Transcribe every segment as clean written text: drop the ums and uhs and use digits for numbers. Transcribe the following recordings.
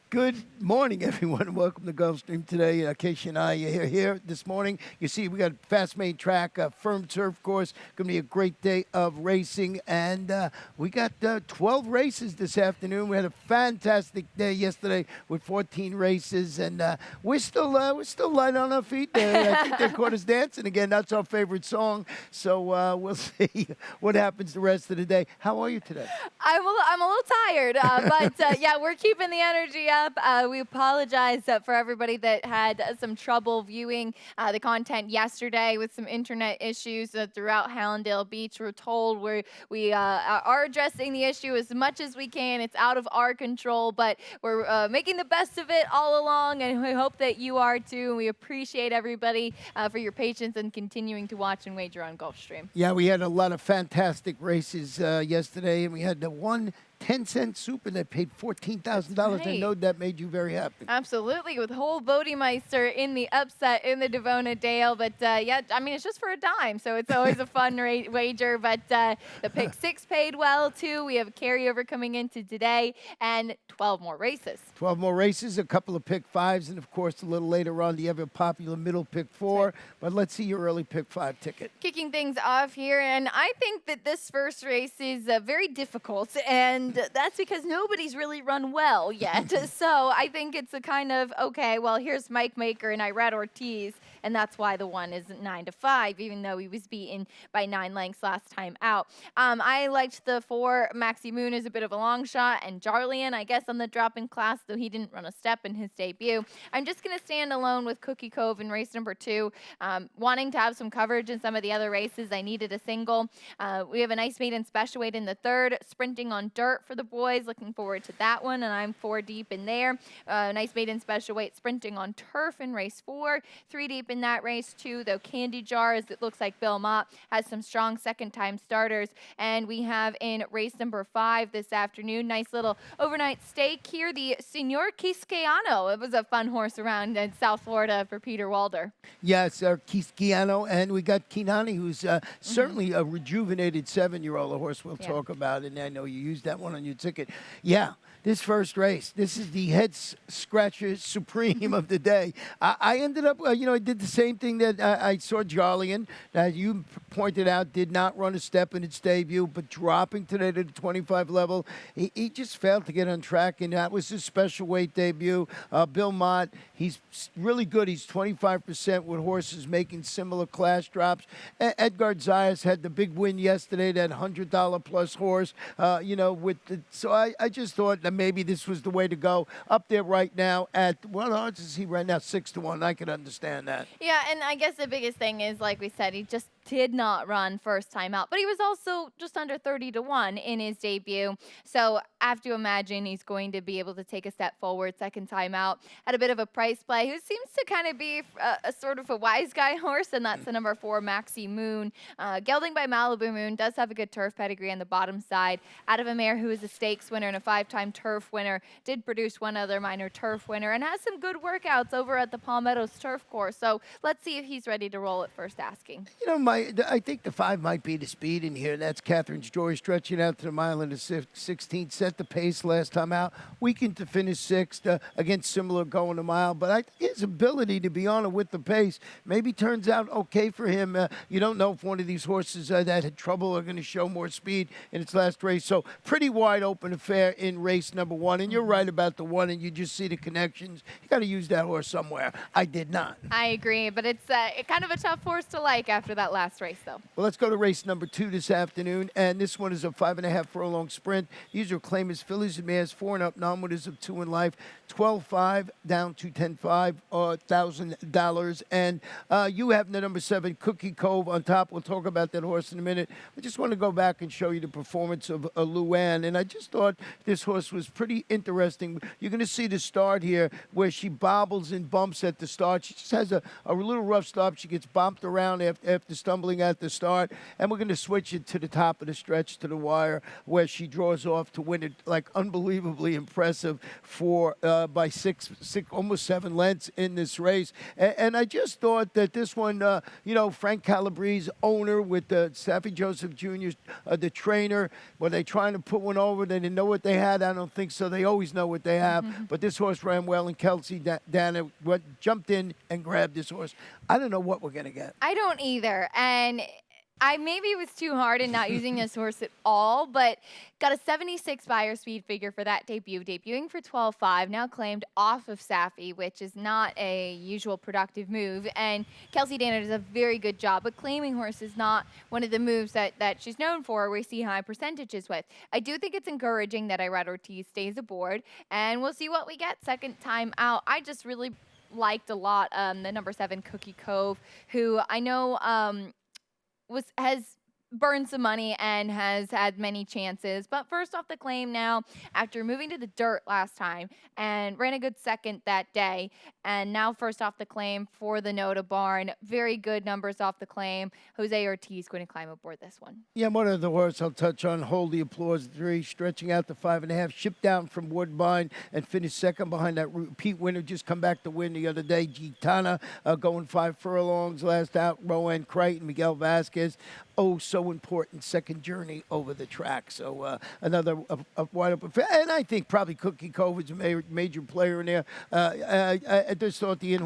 Good morning, everyone. Welcome to Gulfstream today. Keisha and I are here this morning. You see, we got fast main track, firm turf course. Going to be a great day of racing, and we got 12 races this afternoon. We had a fantastic day yesterday with 14 races, and we're still light on our feet. I think they caught us dancing again. That's our favorite song. So we'll see what happens the rest of the day. How are you today? I'm a little tired, but yeah, we're keeping the energy up. We apologize for everybody that had some trouble viewing the content yesterday with some internet issues throughout Hallandale Beach. We're told we are addressing the issue as much as we can. It's out of our control, but we're making the best of it all along, and we hope that you are too. We appreciate everybody for your patience and continuing to watch and wager on Gulfstream. Yeah, we had a lot of fantastic races yesterday, and we had the one 10-cent super that paid $14,000. I right. know that made you very happy. Absolutely, with whole Bodemeister in the upset in the Devona Dale. But yeah, I mean, it's just for a dime, so it's always a fun wager. But the pick six paid well, too. We have a carryover coming into today and 12 more races. 12 more races, a couple of pick fives, and of course, a little later on, you have a popular middle pick four. Right. But let's see your early pick five ticket. Kicking things off here, and I think that this first race is very difficult, and that's because nobody's really run well yet. So I think it's a kind of, okay, well, here's Mike Maker and Irad Ortiz, and that's why the one is 9-5, even though he was beaten by 9 lengths last time out. I liked the 4 Maxi Moon as a bit of a long shot, and Jarlian, I guess, on the drop-in class, though he didn't run a step in his debut. I'm just going to stand alone with Cookie Cove in race number 2. Wanting to have some coverage in some of the other races, I needed a single. We have a nice maiden special weight in the 3rd, sprinting on dirt for the boys. Looking forward to that one, and I'm 4 deep in there. Nice maiden special weight sprinting on turf in race 4. 3 deep in that race, too, though Candy Jars, it looks like Bill Mott has some strong second-time starters. And we have in race number 5 this afternoon, nice little overnight stake here, the Senor Quisqueano. It was a fun horse around in South Florida for Peter Walder. Yes, Quisqueano, and we got Kinani, who's certainly a rejuvenated 7-year-old, a horse we'll talk about, and I know you used that one on your ticket. Yeah, this first race, this is the head scratcher supreme of the day. I ended up, I did the same thing that I saw Jarlian, that you pointed out, did not run a step in its debut, but dropping today to the 25 level, he just failed to get on track, and that was his special weight debut. Bill Mott, he's really good. He's 25% with horses making similar class drops. Edgar Zayas had the big win yesterday, that $100 plus horse, so I just thought that maybe this was the way to go. Up there right now at, what odds is he right now? 6-1. I can understand that. Yeah, and I guess the biggest thing is, like we said, he just did not run first time out, but he was also just under 30-1 in his debut. So I have to imagine he's going to be able to take a step forward second time out. Had a bit of a price play, who seems to kind of be a sort of a wise guy horse, and that's the number 4 Maxi Moon. Gelding by Malibu Moon does have a good turf pedigree on the bottom side. Out of a mare who is a stakes winner and a 5-time turf winner, did produce one other minor turf winner, and has some good workouts over at the Palmettos turf course. So let's see if he's ready to roll at first asking. I think the 5 might be the speed in here. That's Catherine's Joy, stretching out to the mile and the 16th. Set the pace last time out. Weakened to finish 6th. Against similar going a mile. But his ability to be on it with the pace maybe turns out okay for him. You don't know if one of these horses that had trouble are going to show more speed in its last race. So pretty wide open affair in race number 1. And you're right about the 1, and you just see the connections. You got to use that horse somewhere. I did not. I agree, but it's kind of a tough horse to like after that last race, though. Well, let's go to race number 2 this afternoon, and this one is a 5.5 furlong sprint. These are claimers, fillies and mares, 4 and up, non-winners of 2 in life, 12.5 down to $10.5 $1,000, and you have the number 7 Cookie Cove on top. We'll talk about that horse in a minute. I just want to go back and show you the performance of Luann, and I just thought this horse was pretty interesting. You're going to see the start here where she bobbles and bumps at the start. She just has a little rough start. She gets bumped around after stumbling at the start, and we're going to switch it to the top of the stretch to the wire, where she draws off to win it, like unbelievably impressive for by six, almost 7 lengths in this race. And I just thought that this one, Frank Calabrese's owner with Staffy Joseph Jr., the trainer, were they trying to put one over? They didn't know what they had. I don't think so. They always know what they have. But this horse ran well, and Kelsey Dana jumped in and grabbed this horse. I don't know what we're going to get. I don't either. And I maybe it was too hard in not using this horse at all, but got a 76 buyer speed figure for that debut, debuting for 12.5, now claimed off of Safi, which is not a usual productive move. And Kelsey Dana does a very good job, but claiming horse is not one of the moves that she's known for, we see high percentages with. I do think it's encouraging that Irad Ortiz stays aboard, and we'll see what we get second time out. I just really liked a lot the number 7 Cookie Cove, who I know has burned some money and has had many chances. But first off the claim now, after moving to the dirt last time and ran a good second that day, and now first off the claim for the Nota Barn. Very good numbers off the claim. Jose Ortiz going to climb aboard this one. Yeah, one of the horse I'll touch on, Hold the Applause 3, stretching out to 5.5, shipped down from Woodbine and finished second behind that repeat winner, just come back to win the other day. Gitana going 5 furlongs last out. Rowan Crichton, Miguel Vasquez. Oh, so important second journey over the track. So another wide open. And I think probably Cookie Cove is a major player in there. I just thought the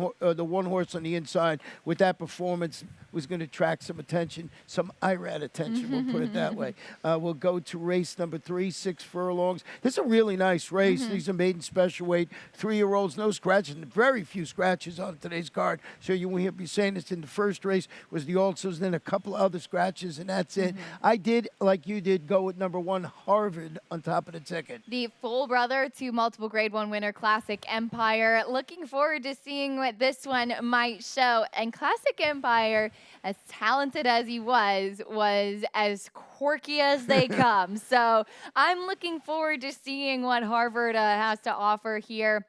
one horse on the inside with that performance was going to attract some attention, some IRAD attention, we'll put it that way. We'll go to race number 3, 6 furlongs. This is a really nice race. These are maiden special weight, 3-year-olds, no scratches, and very few scratches on today's card. So you will be saying this in the first race was the Alsos, then a couple other scratches, and that's it. I did, like you did, go with number 1, Harvard, on top of the ticket. The full brother to multiple Grade 1 winner, Classic Empire. Looking forward to seeing what this one might show. And Classic Empire, as talented as he was as quirky as they come. So I'm looking forward to seeing what Harvard has to offer here.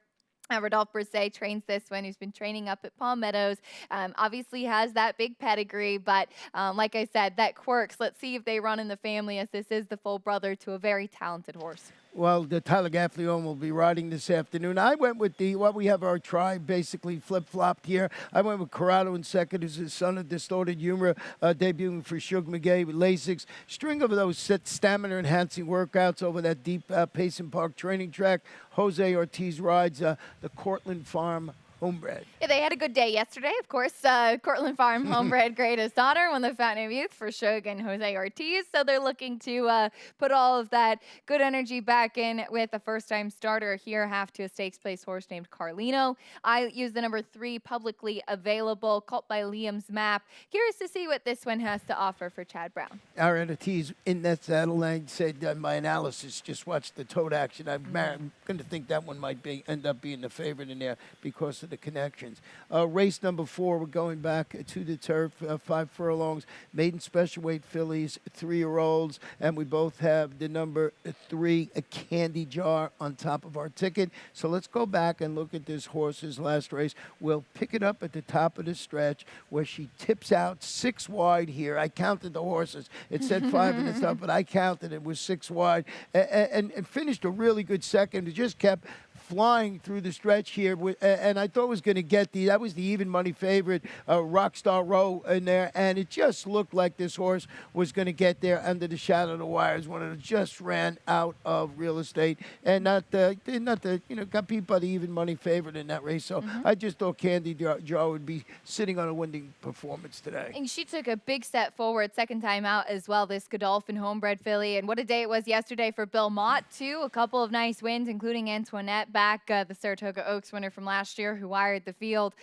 Rodolphe Brisset trains this one, who's been training up at Palm Meadows. Obviously has that big pedigree, but like I said, that quirks. Let's see if they run in the family, as this is the full brother to a very talented horse. Well, the Tyler Gaffleon will be riding this afternoon. I went with we have our tribe basically flip-flopped here. I went with Corrado in second, who's the son of Distorted Humor, debuting for Shug McGay with Lasix. String of those stamina-enhancing workouts over that deep Payson Park training track. Jose Ortiz rides the Cortland Farm Homebred. Yeah, they had a good day yesterday, of course. Cortland Farm Homebred Greatest Honor won the Fountain of Youth for Shug and Jose Ortiz. So they're looking to put all of that good energy back in with a first-time starter here, half to a stakes place horse named Carlino. I use the number 3, publicly available, caught by Liam's Map. Curious to see what this one has to offer for Chad Brown. Aaron Ortiz in that saddle, and I said my analysis, just watch the tote action. I'm going to think that one might end up being the favorite in there because of the connections. Race number 4, we're going back to the turf, 5 furlongs, maiden special weight fillies, 3-year-olds, and we both have the number 3, a Candy Jar, on top of our ticket. So let's go back and look at this horse's last race. We'll pick it up at the top of the stretch where she tips out 6 wide here. I counted the horses. It said 5 in the stuff, but I counted it was 6 wide and finished a really good second. It just kept flying through the stretch here, and I thought was going to get that was the even money favorite, Rockstar Row in there, and it just looked like this horse was going to get there under the shadow of the wires when it just ran out of real estate, and got beat by the even money favorite in that race. So I just thought Candy Jar would be sitting on a winning performance today. And she took a big step forward second time out as well, this Godolphin Homebred filly, and what a day it was yesterday for Bill Mott too. A couple of nice wins, including Antoinette back, the Saratoga Oaks winner from last year, who wired the field.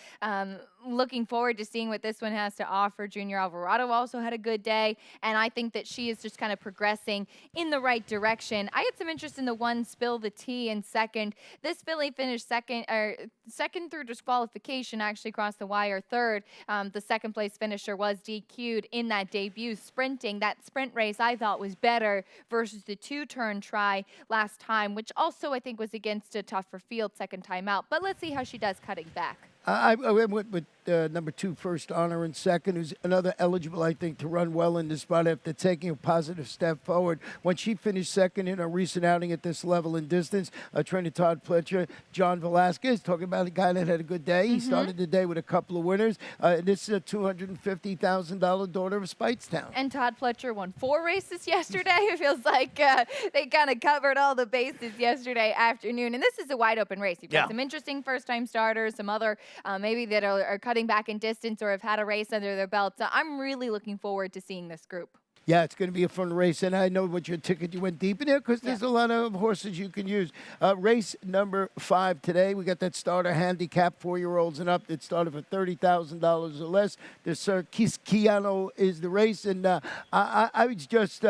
Looking forward to seeing what this one has to offer. Junior Alvarado also had a good day, and I think that she is just kind of progressing in the right direction. I had some interest in the 1, Spill the Tea, in second. This filly finished second through disqualification, actually crossed the wire third. The second place finisher was DQ'd in that debut sprinting. That sprint race I thought was better versus the 2-turn try last time, which also I think was against a tougher field second time out. But let's see how she does cutting back. I went with number 2 First Honor in second, who's another eligible, I think, to run well in this spot after taking a positive step forward. When she finished second in a recent outing at this level in distance, trainer Todd Pletcher, John Velasquez, talking about a guy that had a good day. He started the day with a couple of winners. This is a $250,000 daughter of Speightstown. And Todd Pletcher won 4 races yesterday. It feels like they kind of covered all the bases yesterday afternoon. And this is a wide open race. You've got some interesting first-time starters, some other maybe that are cutting back in distance or have had a race under their belt. So I'm really looking forward to seeing this group. Yeah, it's going to be a fun race, and I know what your ticket you went deep in there because there's a lot of horses you can use. Race number 5 today, we got that starter handicap, 4-year-olds and up. It started for $30,000 or less. The Sir Kiano is the race, and I was just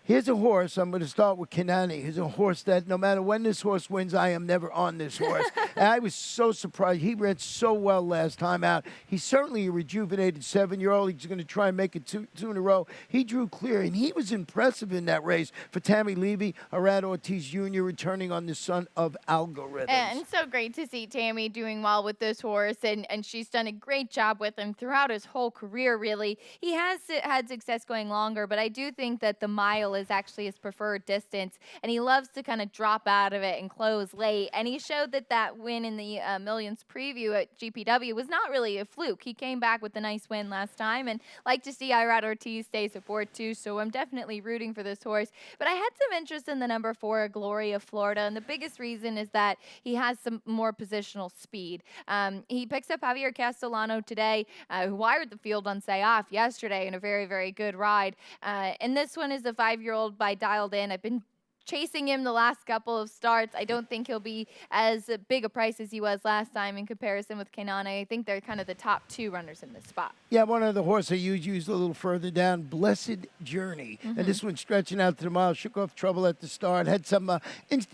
here's a horse. I'm going to start with Kanani. Here's a horse that no matter when this horse wins, I am never on this horse. And I was so surprised. He ran so well last time out. He's certainly a rejuvenated 7-year-old. He's going to try and make it two in a row. He drew clear, and he was impressive in that race. For Tammy Levy, Arad Ortiz Jr. returning on the son of Algorithms. And so great to see Tammy doing well with this horse, and she's done a great job with him throughout his whole career, really. He has had success going longer, but I do think that the mile is actually his preferred distance, and he loves to kind of drop out of it and close late. And he showed that win in the Millions preview at GPW was not really a fluke. He came back with a nice win last time, and like to see Irad Ortiz stay support too, so I'm definitely rooting for this horse. But I had some interest in the number 4, Glory of Florida, and the biggest reason is that he has some more positional speed. He picks up Javier Castellano today, who wired the field on Say Off yesterday in a very, very good ride. And this one is a 5-year-old by Dialed In. I've been chasing him the last couple of starts. I don't think he'll be as big a price as he was last time in comparison with Kenane. I think they're kind of the top 2 runners in this spot. Yeah, one of the horses I used a little further down, Blessed Journey. And this one stretching out to the mile, shook off trouble at the start, had some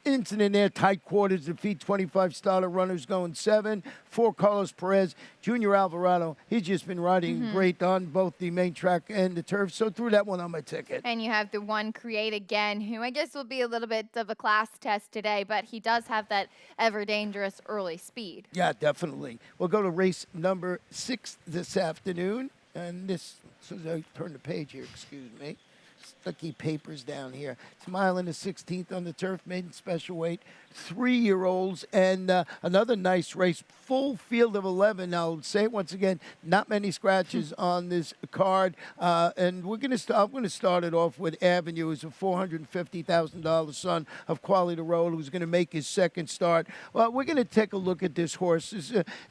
incident there, tight quarters, defeat 25 starter runners going 7. 4, Carlos Perez, Junior Alvarado. He's just been riding great on both the main track and the turf, so threw that one on my ticket. And you have the one Create Again, who I guess will be a little bit of a class test today, but he does have that ever dangerous early speed. Yeah, definitely. We'll go to race number 6 this afternoon. And this, as soon as I turn the page here, excuse me, sticky papers down here. It's a mile and a 16th on the turf, maiden special weight, 3-year-olds, and another nice race, full field of 11. I'll say it once again, not many scratches on this card, and I'm going to start it off with Avenue, who's a $450,000 son of Quality Road, who's going to make his second start. Well, we're going to take a look at this horse.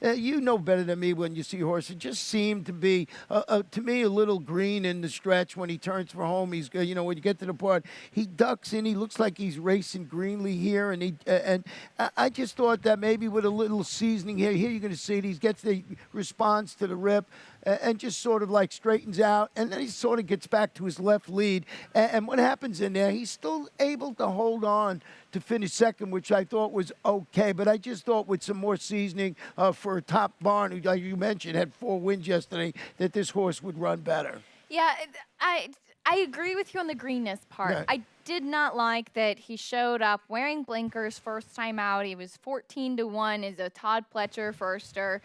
You know better than me when you see horses. It just seemed to be, to me, a little green in the stretch when he turns for home. He's, when you get to the part, he ducks in. He looks like he's racing greenly here, and I just thought that maybe with a little seasoning here you're going to see it. He gets the response to the rip and just sort of like straightens out, and then he sort of gets back to his left lead. And what happens in there, he's still able to hold on to finish second, which I thought was okay. But I just thought with some more seasoning for a top barn, who, like you mentioned, had 4 wins yesterday, that this horse would run better. Yeah, I agree with you on the greenness part. Yeah. I did not like that he showed up wearing blinkers first time out. He was 14-1 as a Todd Pletcher firster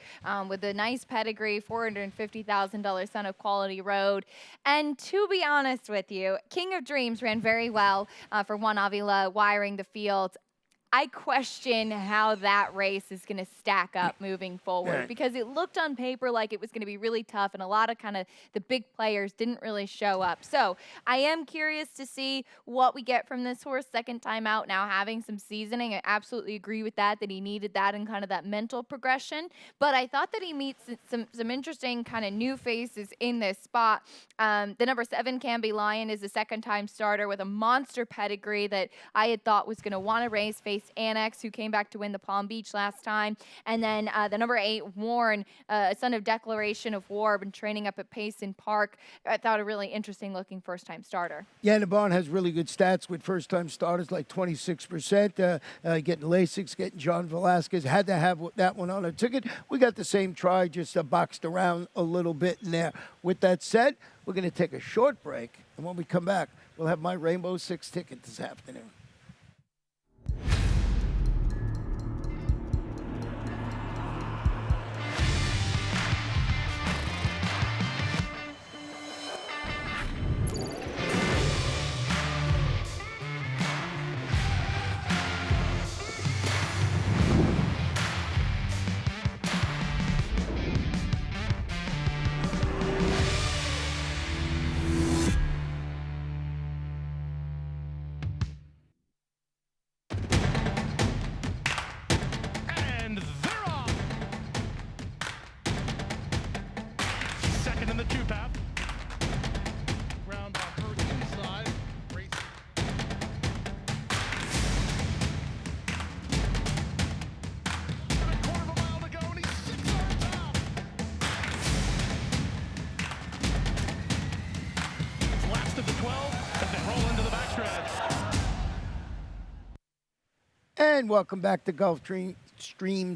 with a nice pedigree, $450,000 son of Quality Road. And to be honest with you, King of Dreams ran very well for Juan Avila wiring the field. I question how that race is going to stack up moving forward because it looked on paper like it was going to be really tough, and a lot of kind of the big players didn't really show up. So I am curious to see what we get from this horse second time out now having some seasoning. I absolutely agree with that he needed that and kind of that mental progression. But I thought that he meets some interesting kind of new faces in this spot. The number 7 Canby Lion is a second-time starter with a monster pedigree that I had thought was going to want to race, face Annex, who came back to win the Palm Beach last time. And then the number 8, Warren, son of Declaration of War, been training up at Payson Park. I thought a really interesting-looking first-time starter. Yeah, and the barn has really good stats with first-time starters, like 26%. Getting Lasix, getting John Velasquez. Had to have that one on our ticket. We got the same try, just boxed around a little bit in there. With that said, we're going to take a short break, and when we come back, we'll have my Rainbow 6 ticket this afternoon. two path. Round on her inside. Race. And a quarter of a mile to go, and he's 6 yards out. Last of the 12 as they roll into the backstretch. And welcome back to Gulfstream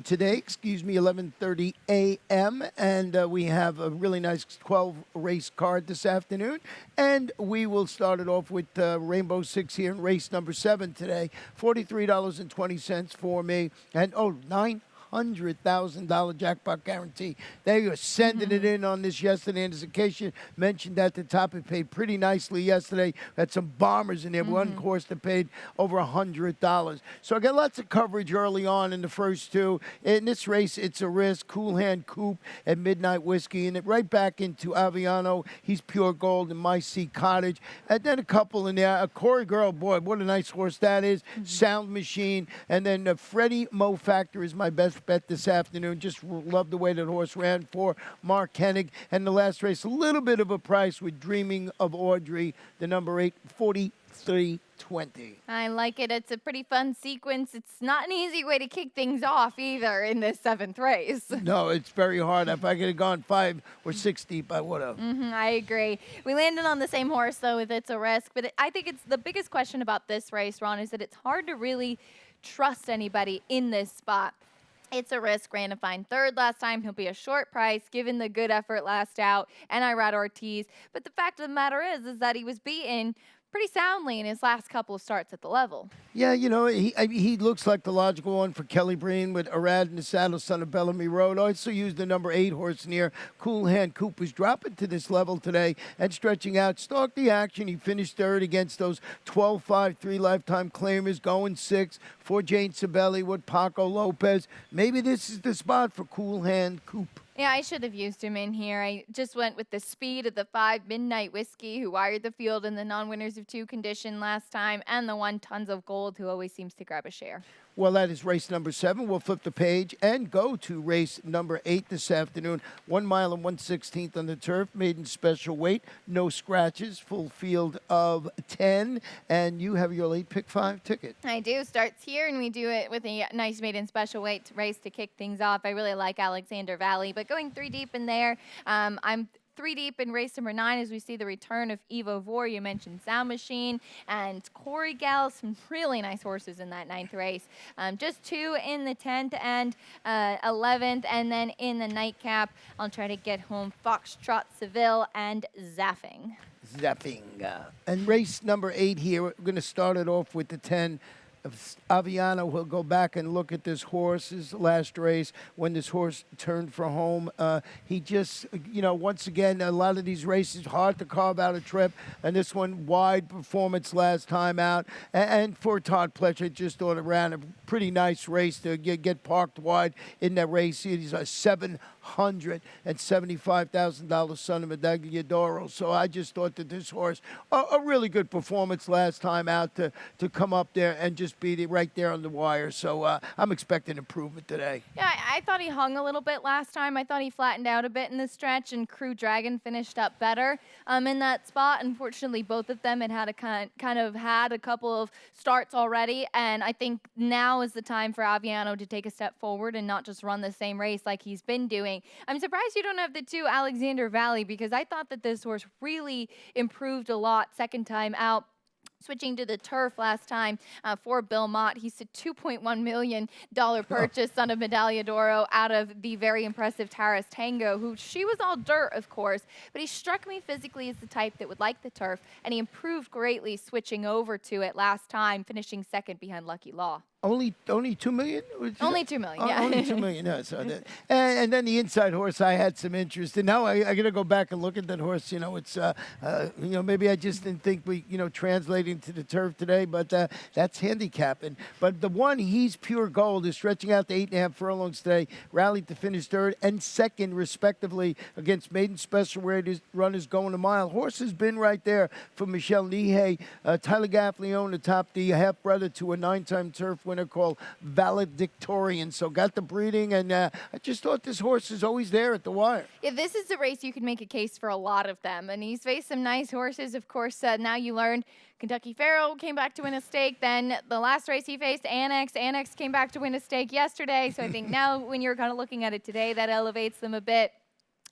today. 11:30 a.m. And we have a really nice 12 race card this afternoon. And we will start it off with Rainbow Six here in race number 7 today. $43.20 for me. And $900,000 jackpot guarantee. They are sending it in on this yesterday. And as in case you mentioned at the top, it paid pretty nicely yesterday. Had some bombers in there. One course that paid over $100. So I got lots of coverage early on in the first two. In this race, it's a risk. Cool Hand Coupe and Midnight Whiskey. And it right back into Aviano. He's Pure Gold and My Sea Cottage. And then a couple in there. Corey Girl, boy, what a nice horse that is. Sound Machine. And then Freddie Mo Factor is my best bet this afternoon. Just love the way that horse ran for Mark Hennig. And the last race, a little bit of a price with Dreaming of Audrey, the number 8, $43.20. I like it. It's a pretty fun sequence. It's not an easy way to kick things off either in this 7th race. No, it's very hard. If I could have gone 5 or 6 deep, I would have. I agree. We landed on the same horse, though, with It's a Risk. But I think it's the biggest question about this race, Ron, is that it's hard to really trust anybody in this spot. It's a Risk. Ran a fine 3rd last time. He'll be a short price given the good effort last out and Irad Ortiz. But the fact of the matter is that he was beaten pretty soundly in his last couple of starts at the level. Yeah, you know, he looks like the logical one for Kelly Breen with Arad in the saddle, son of Bellamy Road. Also used the number 8 horse near Cool Hand Coupe, who's dropping to this level today and stretching out. Stalked the action. He finished 3rd against those 12-5, 3 lifetime claimers, going 6 for Jane Sabelli with Paco Lopez. Maybe this is the spot for Cool Hand Coupe. Yeah, I should have used him in here. I just went with the speed of the 5 Midnight Whiskey, who wired the field in the non-winners of 2 condition last time, and the 1 Tons of Gold, who always seems to grab a share. Well, that is race number 7. We'll flip the page and go to race number 8 this afternoon. 1 mile and 1/16 on the turf, maiden special weight, no scratches, full field of 10. And you have your late pick 5 ticket. I do. Starts here, and we do it with a nice maiden special weight race to kick things off. I really like Alexander Valley, but going 3 deep in there, I'm 3 deep in race number 9 as we see the return of Evo Vor. You mentioned Sound Machine and Corey Gal. Some really nice horses in that 9th race. Just 2 in the 10th and 11th. And then in the nightcap, I'll try to get home Foxtrot Seville and Zaffing. And race number 8 here, we're going to start it off with the 10. Aviano will go back and look at this horse's last race when this horse turned for home. He just, you know, once again, a lot of these races, hard to carve out a trip. And this one, wide performance last time out. And for Todd Pletcher, just thought it ran a pretty nice race to get parked wide in that race. He's a $775,000 son of Medaglia. So I just thought that this horse, a really good performance last time out to come up there and just beat it right there on the wire. So I'm expecting improvement today. Yeah, I thought he hung a little bit last time. I thought he flattened out a bit in the stretch, and Crew Dragon finished up better in that spot. Unfortunately, both of them had a kind of had a couple of starts already, and I think now is the time for Aviano to take a step forward and not just run the same race like he's been doing. I'm surprised you don't have the 2 Alexander Valley, because I thought that this horse really improved a lot 2nd time out. Switching to the turf last time for Bill Mott. He's a $2.1 million purchase, son of Medaglia d'Oro, out of the very impressive Taras Tango, who she was all dirt, of course, but he struck me physically as the type that would like the turf, and he improved greatly switching over to it last time, finishing 2nd behind Lucky Law. Only $2 million? Only $2 million, yeah. Only $2 million, no. So and then the inside horse, I had some interest in. Now I got to go back and look at that horse. You know, it's, maybe I just didn't think we, translating to the turf today, but that's handicapping. But the one, He's Pure Gold, is stretching out to 8.5 furlongs today, rallied to finish 3rd and 2nd, respectively, against maiden special runners going a mile. Horse has been right there for Michelle Nihei. Tyler Gaffleone atop the half-brother to a 9-time turf winner called Valedictorian. So got the breeding, and I just thought this horse is always there at the wire. Yeah, this is a race you can make a case for a lot of them. And he's faced some nice horses. Of course, now you learned Kentucky Pharaoh came back to win a stake. Then the last race he faced, Annex. Annex came back to win a stake yesterday. So I think now when you're kind of looking at it today, that elevates them a bit.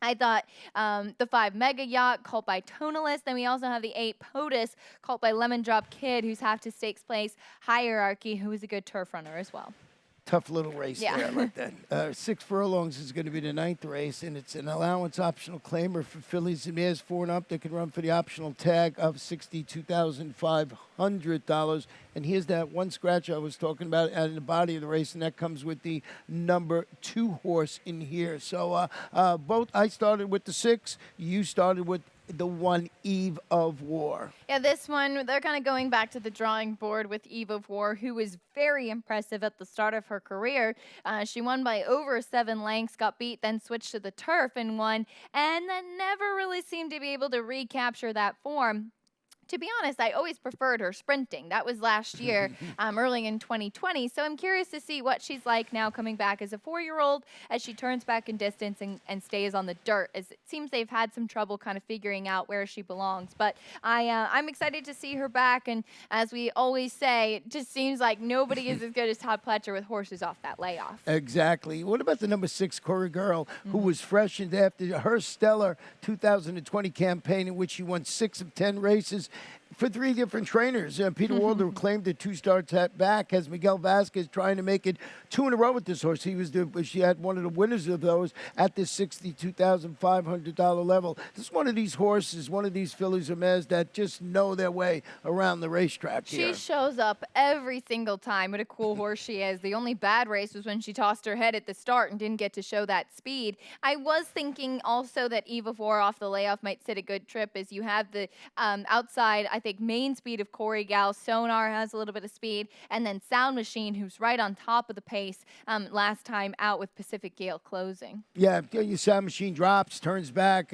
I thought the 5 Mega Yacht, called by Tonalist. Then we also have the 8 POTUS, called by Lemon Drop Kid, who's half to stakes place. Hierarchy, who is a good turf runner as well. Tough little race there, I like that. 6 furlongs is going to be the 9th race, and it's an allowance optional claimer for fillies and mares 4 and up. They can run for the optional tag of $62,500. And here's that one scratch I was talking about in the body of the race, and that comes with the number 2 horse in here. So both, I started with the 6, you started with the 1 Eve of War. Yeah, this one, they're kind of going back to the drawing board with Eve of War, who was very impressive at the start of her career. She won by over 7 lengths, got beat, then switched to the turf and won, and then never really seemed to be able to recapture that form. To be honest, I always preferred her sprinting. That was last year, early in 2020. So I'm curious to see what she's like now coming back as a 4-year-old as she turns back in distance and stays on the dirt, as it seems they've had some trouble kind of figuring out where she belongs. But I'm excited to see her back. And as we always say, it just seems like nobody is as good as Todd Pletcher with horses off that layoff. Exactly. What about the number 6 Corey Girl, who was freshened after her stellar 2020 campaign in which she won 6 of 10 races for 3 different trainers? Peter Walder claimed the 2 starts back, as Miguel Vasquez trying to make it 2 in a row with this horse. She had one of the winners of those at this $62,500 level. This is one of these horses, one of these fillies or mares that just know their way around the racetrack here. She shows up every single time. What a cool horse she is. The only bad race was when she tossed her head at the start and didn't get to show that speed. I was thinking also that Eve of War off the layoff might sit a good trip, as you have the outside, I think, main speed of Corey Gal. Sonar has a little bit of speed. And then Sound Machine, who's right on top of the pace last time out with Pacific Gale closing. Yeah, your Sound Machine drops, turns back,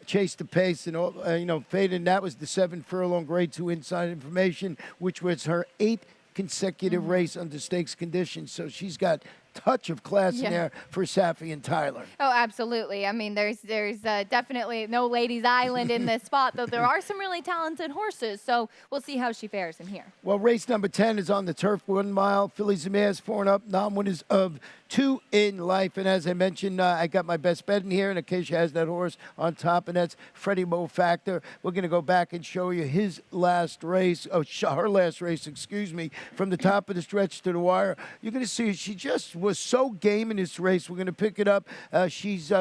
chased the pace, and faded. That was the 7 furlong grade 2 inside information, which was her 8th consecutive race under stakes conditions. So she's got touch of class in there for Safi and Tyler. Oh, absolutely. I mean, there's definitely no ladies' island in this spot, though there are some really talented horses. So we'll see how she fares in here. Well, race number 10 is on the turf, 1 mile. Fillies and mares 4 and up, non-winners of 2 in life. And as I mentioned, I got my best bet in here, and Acacia has that horse on top, and that's Freddie Mo Factor. We're going to go back and show you his last race, her last race, excuse me, from the top of the stretch to the wire. You're going to see she just was so game in this race. We're going to pick it up. She's,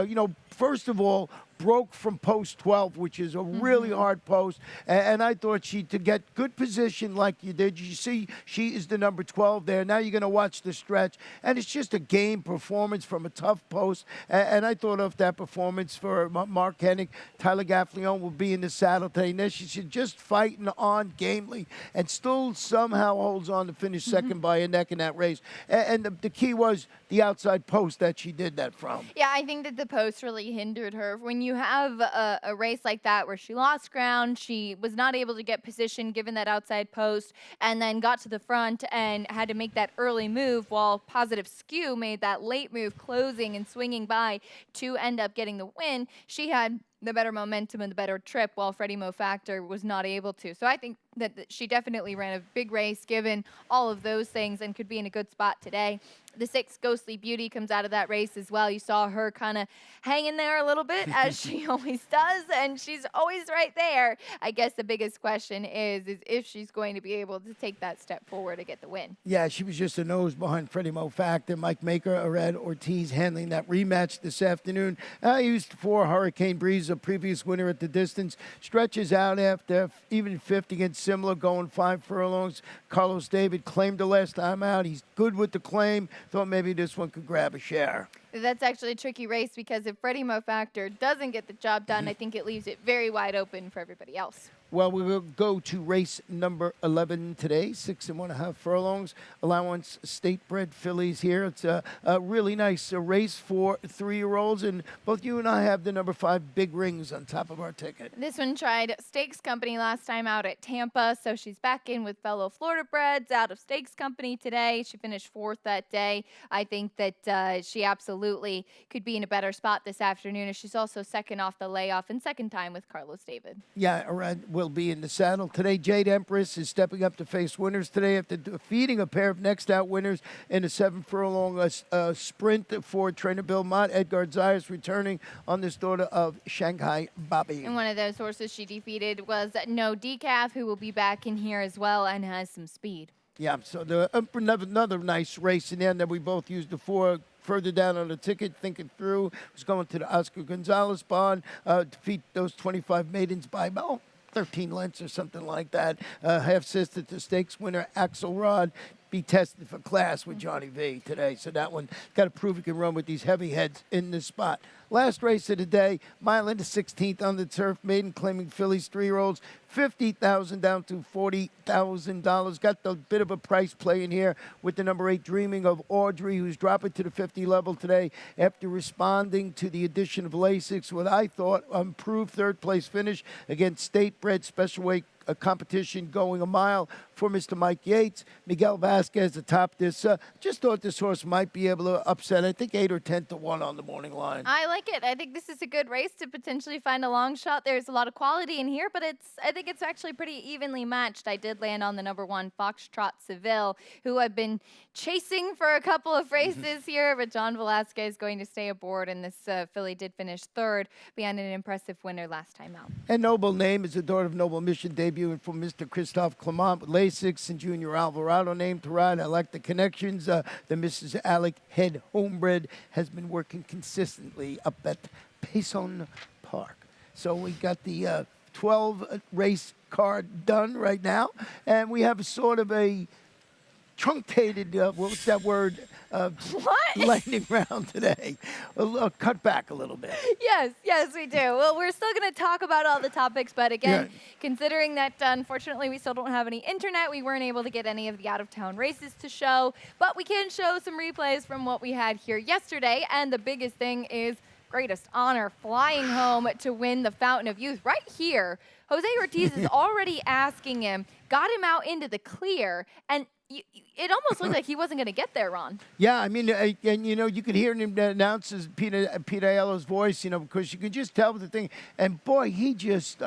first of all, broke from post 12, which is a really hard post. And I thought to get good position like you did. You see, she is the number 12 there. Now you're going to watch the stretch. And it's just a game performance from a tough post. And I thought of that performance for Mark Hennig. Tyler Gaffleon will be in the saddle today. Now she's just fighting on gamely and still somehow holds on to finish second by a neck in that race. And the key was the outside post that she did that from. Yeah, I think that the post really hindered her. When you have a race like that where she lost ground, she was not able to get position given that outside post, and then got to the front and had to make that early move, while Positive Skew made that late move closing and swinging by to end up getting the win. She had the better momentum and the better trip, while Freddie Mo Factor was not able to. So I think that she definitely ran a big race given all of those things and could be in a good spot today. The 6 Ghostly Beauty comes out of that race as well. You saw her kind of hanging there a little bit, as she always does, and she's always right there. I guess the biggest question is if she's going to be able to take that step forward to get the win. Yeah, she was just a nose behind Freddie Mo Factor. Mike Maker, Ared Ortiz handling that rematch this afternoon. I used 4 Hurricane Breeze, a previous winner at the distance. Stretches out after even 50 against Simla, going 5 furlongs. Carlos David claimed the last time out. He's good with the claim. Thought maybe this one could grab a share. That's actually a tricky race, because if Freddie Mo Factor doesn't get the job done, I think it leaves it very wide open for everybody else. Well, we'll go to race number 11 today, 6 1/2 furlongs. Allowance state-bred fillies here. It's a really nice race for 3-year-olds, and both you and I have the number 5 Big Rings on top of our ticket. This one tried Stakes Company last time out at Tampa, so she's back in with fellow Florida breds out of Stakes Company today. She finished 4th that day. I think that she absolutely could be in a better spot this afternoon, as she's also second off the layoff and second time with Carlos David. Yeah, will be in the saddle today. Jade Empress is stepping up to face winners today after defeating a pair of next out winners in a 7-furlong sprint for trainer Bill Mott. Edgar Zayas returning on this daughter of Shanghai Bobby. And one of those horses she defeated was No Decaf, who will be back in here as well and has some speed. Yeah, so another nice race in there that we both used before. Further down on the ticket, thinking through, was going to the Oscar Gonzalez barn, defeat those 25 maidens by about 13 lengths or something like that. Half-sister to stakes winner Axelrod be tested for class with Johnny V today. So that one got to prove he can run with these heavy heads in this spot. Last race of the day, mile into 16th on the turf, maiden claiming fillies, 3-year-olds, $50,000 down to $40,000. Got the bit of a price play in here with the number 8 Dreaming of Audrey, who's dropping to the 50 level today after responding to the addition of Lasix, what I thought improved third-place finish against state-bred special weight competition going a mile for Mr. Mike Yates. Miguel Vasquez atop this. Just thought this horse might be able to upset, I think, 8 or 10 to 1 on the morning line. I like it. I think this is a good race to potentially find a long shot. There's a lot of quality in here, but I think it's actually pretty evenly matched. I did land on the number 1 Foxtrot Seville, who I've been chasing for a couple of races here, but John Velasquez going to stay aboard, and this filly did finish 3rd behind an impressive winner last time out. And Noble Name is the daughter of Noble Mission, debuting for Mr. Christophe Clement with Lasix and Junior Alvarado named to ride. I like the connections. The Mrs. Alec Head Homebred has been working consistently up at Payson Park. So we got the 12 race card done right now, and we have a sort of a truncated, what's that word? What? Lightning round today. Cut back a little bit. Yes, we do. Well, we're still going to talk about all the topics, but again, considering that unfortunately we still don't have any internet, we weren't able to get any of the out-of-town races to show, but we can show some replays from what we had here yesterday, and the biggest thing is Greatest Honor flying home to win the Fountain of Youth right here. Jose Ortiz is already asking him, got him out into the clear, and it almost looked like he wasn't going to get there, Ron. Yeah, I mean, and you know, you could hear him announce Pete Aiello's voice, you know, because you could just tell the thing. And boy, he just,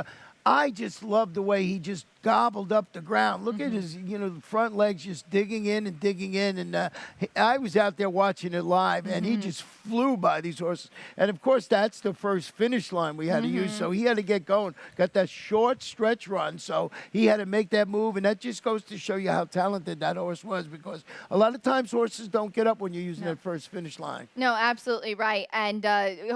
I just love the way he just gobbled up the ground. Look at his, you know, front legs just digging in. And I was out there watching it live, and he just flew by these horses. And, of course, that's the first finish line we had to use, so he had to get going. Got that short stretch run, so he had to make that move, and that just goes to show you how talented that horse was, because a lot of times horses don't get up when you're using that first finish line. No, absolutely right. And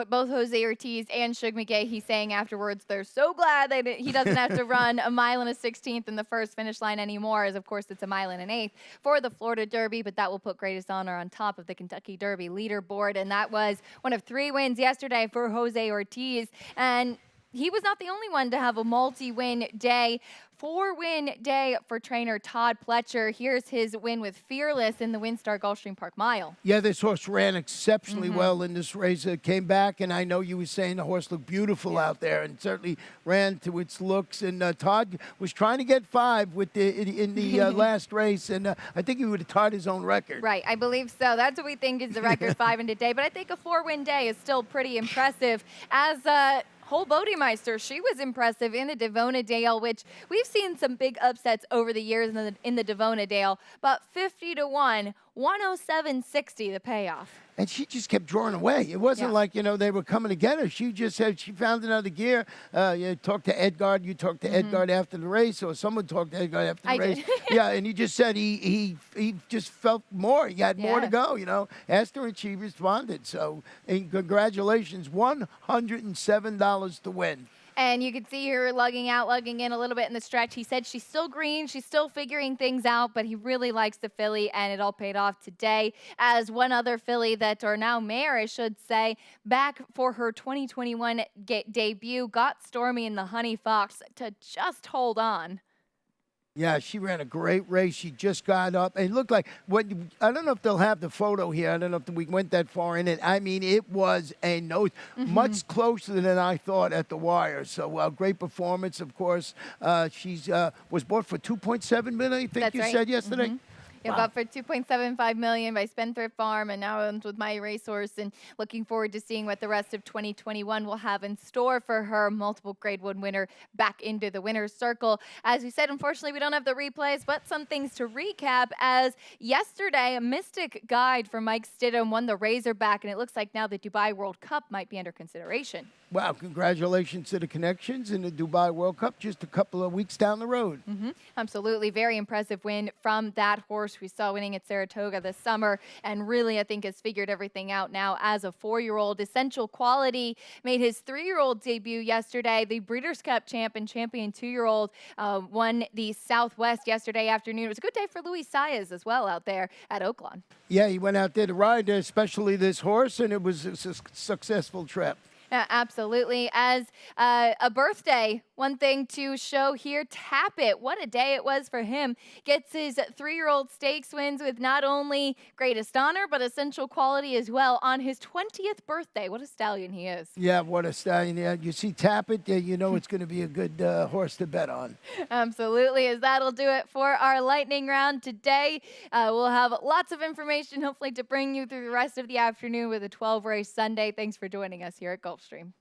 both Jose Ortiz and Shug McGay, he's saying afterwards they're so glad that he doesn't have to run a mile and a 16th in the first finish line anymore, as of course it's a mile and an 1/8 for the Florida Derby, but that will put Greatest Honor on top of the Kentucky Derby leaderboard, and that was one of 3 wins yesterday for Jose Ortiz, and he was not the only one to have a multi-win day. 4-win day for trainer Todd Pletcher. Here's his win with Fearless in the WinStar Gulfstream Park Mile. Yeah, this horse ran exceptionally well in this race. It came back, and I know you were saying the horse looked beautiful out there, and certainly ran to its looks. And Todd was trying to get 5 with in the last race, and I think he would have tied his own record. Right, I believe so. That's what we think is the record 5 in a day, but I think a 4-win day is still pretty impressive. As Whole Bodemeister, she was impressive in the Devona Dale, which we've seen some big upsets over the years in the Devona Dale, but 50 to 1, 107.60 the payoff. And she just kept drawing away. It wasn't like, you know, they were coming to get her. She just said she found another gear. You talked to Edgard. You talked to Edgard after the race, or someone talked to Edgard after the race. Yeah, and he just said he just felt more. He had more to go, you know. Asked her, and she responded. So, and congratulations, $107 to win. And you can see her lugging out, lugging in a little bit in the stretch. He said she's still green, she's still figuring things out, but he really likes the filly, and it all paid off today. As one other filly that, or now mare, I should say, back for her 2021 debut, got Stormy in the Honey Fox to just hold on. Yeah, she ran a great race. She just got up. And it looked like I don't know if they'll have the photo here. I don't know if we went that far in it. I mean, it was a nose, much closer than I thought at the wire. So great performance, of course. She's was bought for 2.7 million, I think That's you right. said yesterday. Yeah, Wow. bought for $2.75 million by Spendthrift Farm, and now owns with My Racehorse. And looking forward to seeing what the rest of 2021 will have in store for her. Multiple Grade 1 winner back into the winner's circle. As we said, unfortunately, we don't have the replays, but some things to recap. As yesterday, a Mystic Guide for Mike Stidham won the Razorback, and it looks like now the Dubai World Cup might be under consideration. Wow, congratulations to the connections in the Dubai World Cup just a couple of weeks down the road. Absolutely. Very impressive win from that horse we saw winning at Saratoga this summer, and really, I think, has figured everything out now as a 4-year-old. Essential Quality made his 3-year-old debut yesterday. The Breeders' Cup champ and champion 2-year-old won the Southwest yesterday afternoon. It was a good day for Luis Saez as well out there at Oaklawn. Yeah, he went out there to ride, especially this horse, and it was a successful trip. Absolutely. As a birthday, one thing to show here, Tap It. What a day it was for him. Gets his 3-year-old stakes wins with not only Greatest Honor, but Essential Quality as well on his 20th birthday. What a stallion he is. Yeah, what a stallion. Yeah, you see Tap It, you know it's going to be a good horse to bet on. Absolutely, as that'll do it for our lightning round today. We'll have lots of information, hopefully, to bring you through the rest of the afternoon with a 12-race Sunday. Thanks for joining us here at Gulfstream.